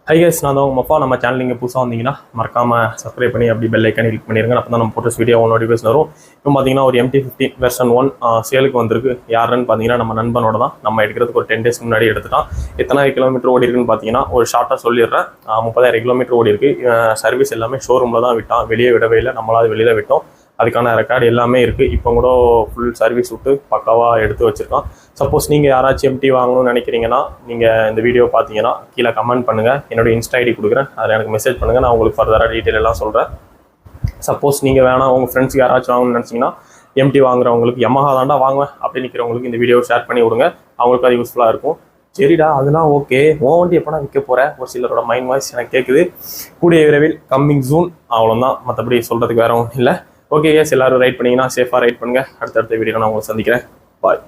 Hi guys, நான் தான் உங்கள் அப்பா. நம்ம சேனல் நீங்கள் புதுசாக வந்தீங்கன்னா மறக்காமல் சப்ஸ்கிரைப் பண்ணி அப்படி பெல் ஐக்கான் கிளிக் பண்ணிடுங்க. அப்போ தான் நம்ம போட்ட வீடியோ நோட்டிஃபிகேஷன் வரும். இப்போ பார்த்தீங்கன்னா ஒரு MT-15 வெர்ஷன் 1 சேலுக்கு வந்திருக்கு. யாருன்னு பார்த்தீங்கன்னா நம்ம நண்பனோட தான். நம்ம எடுக்கிறதுக்கு ஒரு 10 days முன்னாடி எடுத்துட்டான். எத்தனை கிலோமீட்டர் ஓடி இருக்குன்னு பார்த்தீங்கன்னா ஒரு ஷார்ட்டாக சொல்லிடுறேன். 30,000 கிலோமீட்டர் ஓடி இருக்கு. சர்வீஸ் எல்லாமே ஷோரூமில் தான் விட்டான், வெளியே விடவே இல்லை. நம்மளாவது வெளியில் விட்டோம். அதுக்கான ரெக்கார்டு எல்லாமே இருக்குது. இப்போ கூட ஃபுல் சர்வீஸ் விட்டு பக்காவாக எடுத்து வச்சுருக்கான். சப்போஸ் நீங்கள் யாராச்சும் MT வாங்கணும்னு நினைக்கிறீங்கன்னா நீங்கள் இந்த வீடியோ பார்த்தீங்கன்னா கீழே கமெண்ட் பண்ணுங்கள். என்னோட இன்ஸ்டா ஐடி கொடுக்குறேன், அதில் எனக்கு மெசேஜ் பண்ணுங்கள். நான் உங்களுக்கு ஃபர்தராக டீட்டெயில் எல்லாம் சொல்கிறேன். சப்போஸ் நீங்கள் வேணாம், உங்கள் ஃப்ரெண்ட்ஸுக்கு யாராச்சும் வாங்கணும்னு நினச்சிங்கன்னா MT வாங்குறவங்களுக்கு Yamaha தாண்டா வாங்குவேன் அப்படின்னு நிற்கிறவங்களுக்கு இந்த வீடியோ ஷேர் பண்ணி விடுங்க. அவங்களுக்கு அது யூஸ்ஃபுல்லாக இருக்கும். சரிடா, அதெல்லாம் ஓகே. உன் வண்டி எப்போனா விற்க போகிறேன்? ஒரு சிலரோட மைண்ட் வாய்ஸ் எனக்கு கேட்குது. கூடிய விரைவில் கம்மிங் ஜூன், அவ்வளோதான். மற்றபடி சொல்கிறதுக்கு வேற ஒன்றும் இல்லை. ஓகே கேஸ், எல்லாரும் ரைட் பண்ணிங்கன்னா சேஃபாக ரைட் பண்ணுங்கள். அடுத்தடுத்த வீடியோ நான் உங்களை சந்திக்கிறேன். பாய்.